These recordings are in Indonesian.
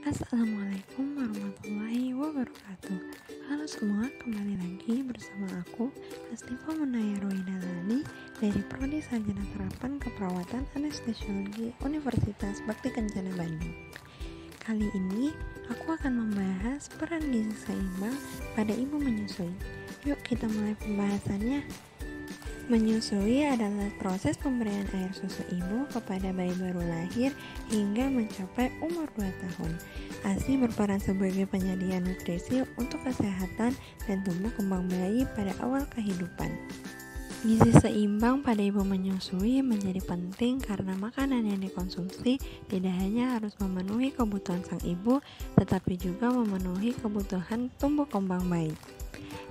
Assalamualaikum warahmatullahi wabarakatuh. Halo semua, kembali lagi bersama aku Astiva Munaya Rohidalali dari Prodi Sarjana Terapan Keperawatan Anestesiologi Universitas Bakti Kencana Bandung. Kali ini aku akan membahas peran gizi seimbang pada ibu menyusui. Yuk kita mulai pembahasannya. Menyusui adalah proses pemberian air susu ibu kepada bayi baru lahir hingga mencapai umur 2 tahun. ASI berperan sebagai penyedia nutrisi untuk kesehatan dan tumbuh kembang bayi pada awal kehidupan. Gizi seimbang pada ibu menyusui menjadi penting karena makanan yang dikonsumsi tidak hanya harus memenuhi kebutuhan sang ibu, tetapi juga memenuhi kebutuhan tumbuh kembang bayi.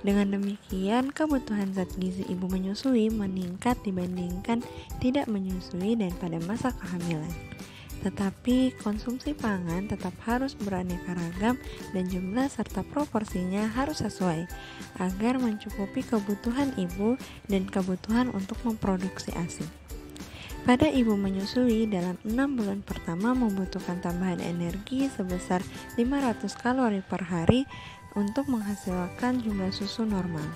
Dengan demikian, kebutuhan zat gizi ibu menyusui meningkat dibandingkan tidak menyusui dan pada masa kehamilan. Tetapi konsumsi pangan tetap harus beraneka ragam dan jumlah serta proporsinya harus sesuai agar mencukupi kebutuhan ibu dan kebutuhan untuk memproduksi ASI. Pada ibu menyusui dalam 6 bulan pertama membutuhkan tambahan energi sebesar 500 kalori per hari untuk menghasilkan jumlah susu normal,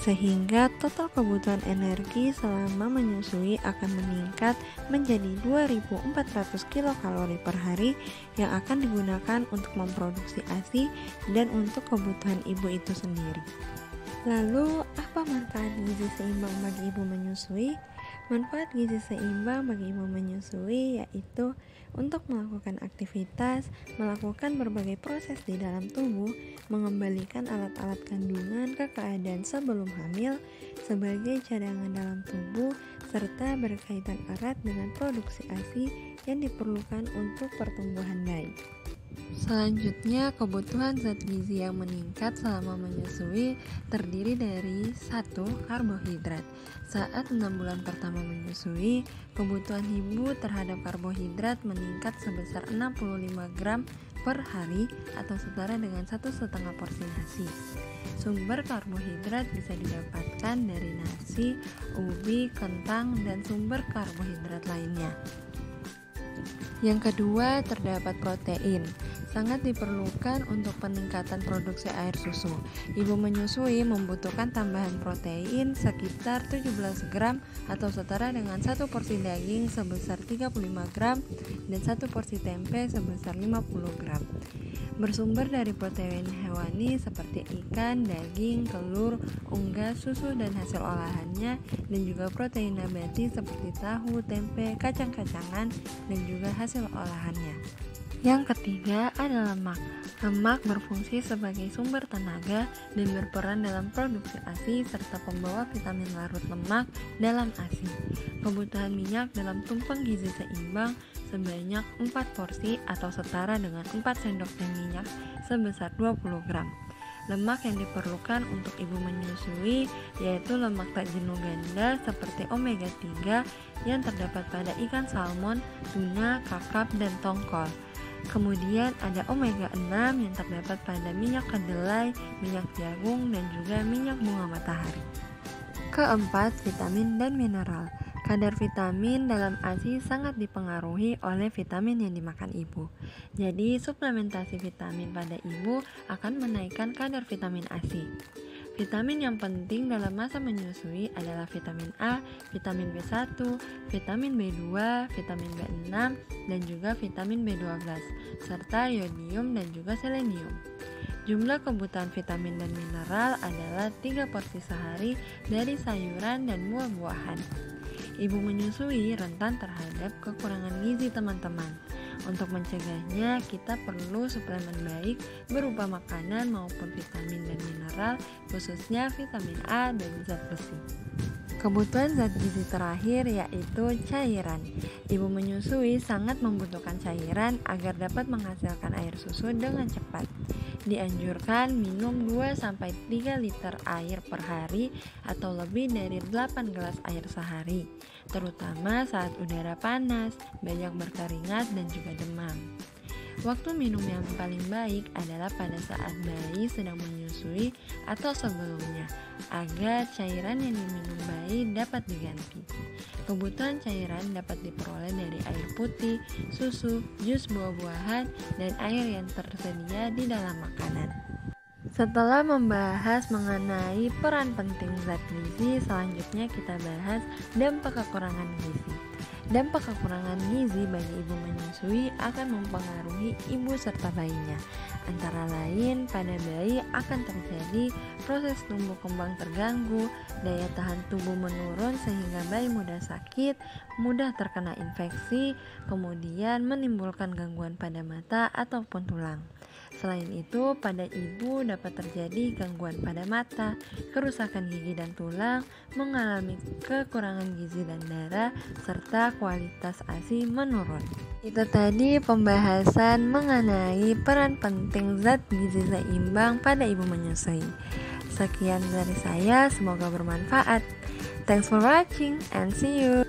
sehingga total kebutuhan energi selama menyusui akan meningkat menjadi 2.400 kilokalori per hari yang akan digunakan untuk memproduksi ASI dan untuk kebutuhan ibu itu sendiri. Lalu, apa manfaat gizi seimbang bagi ibu menyusui? Manfaat gizi seimbang bagi ibu menyusui yaitu untuk melakukan aktivitas, melakukan berbagai proses di dalam tubuh, mengembalikan alat-alat kandungan ke keadaan sebelum hamil sebagai cadangan dalam tubuh, serta berkaitan erat dengan produksi ASI yang diperlukan untuk pertumbuhan bayi. Selanjutnya, kebutuhan zat gizi yang meningkat selama menyusui terdiri dari 1. Karbohidrat. Saat 6 bulan pertama menyusui, kebutuhan ibu terhadap karbohidrat meningkat sebesar 65 gram per hari atau setara dengan 1,5 porsi nasi. Sumber karbohidrat bisa didapatkan dari nasi, ubi, kentang, dan sumber karbohidrat lainnya. Yang kedua, terdapat protein. Sangat diperlukan untuk peningkatan produksi air susu. Ibu menyusui membutuhkan tambahan protein sekitar 17 gram atau setara dengan 1 porsi daging sebesar 35 gram dan 1 porsi tempe sebesar 50 gram. Bersumber dari protein hewani seperti ikan, daging, telur, unggas, susu dan hasil olahannya, dan juga protein nabati seperti tahu, tempe, kacang-kacangan, dan juga hasil olahannya. Yang ketiga adalah lemak. Lemak berfungsi sebagai sumber tenaga dan berperan dalam produksi ASI serta pembawa vitamin larut lemak dalam ASI. Kebutuhan minyak dalam tumpeng gizi seimbang sebanyak 4 porsi atau setara dengan 4 sendok teh minyak sebesar 20 gram. Lemak yang diperlukan untuk ibu menyusui yaitu lemak tak jenuh ganda seperti omega 3 yang terdapat pada ikan salmon, tuna, kakap, dan tongkol. Kemudian ada omega 6 yang terdapat pada minyak kedelai, minyak jagung, dan juga minyak bunga matahari. Keempat, vitamin dan mineral. Kadar vitamin dalam ASI sangat dipengaruhi oleh vitamin yang dimakan ibu. Jadi, suplementasi vitamin pada ibu akan menaikkan kadar vitamin ASI. Vitamin yang penting dalam masa menyusui adalah vitamin A, vitamin B1, vitamin B2, vitamin B6, dan juga vitamin B12, serta yodium dan juga selenium. Jumlah kebutuhan vitamin dan mineral adalah 3 porsi sehari dari sayuran dan buah-buahan. Ibu menyusui rentan terhadap kekurangan gizi teman-teman. Untuk mencegahnya, kita perlu suplemen baik berupa makanan maupun vitamin dan mineral, khususnya vitamin A dan zat besi. Kebutuhan zat gizi terakhir yaitu cairan. Ibu menyusui sangat membutuhkan cairan agar dapat menghasilkan air susu dengan cepat. Dianjurkan minum 2-3 liter air per hari atau lebih dari 8 gelas air sehari, terutama saat udara panas, banyak berkeringat, dan juga demam. Waktu minum yang paling baik adalah pada saat bayi sedang menyusui atau sebelumnya, agar cairan yang diminum bayi dapat diganti. Kebutuhan cairan dapat diperoleh dari air putih, susu, jus buah-buahan, dan air yang tersedia di dalam makanan. Setelah membahas mengenai peran penting zat gizi, selanjutnya kita bahas dampak kekurangan gizi. Dampak kekurangan gizi bagi ibu menyusui akan mempengaruhi ibu serta bayinya. Antara lain, pada bayi akan terjadi proses tumbuh kembang terganggu, daya tahan tubuh menurun sehingga bayi mudah sakit, mudah terkena infeksi, kemudian menimbulkan gangguan pada mata ataupun tulang. Selain itu, pada ibu dapat terjadi gangguan pada mata, kerusakan gigi dan tulang, mengalami kekurangan gizi dan darah, serta kualitas ASI menurun. Itu tadi pembahasan mengenai peran penting zat gizi seimbang pada ibu menyusui. Sekian dari saya, semoga bermanfaat. Thanks for watching and see you.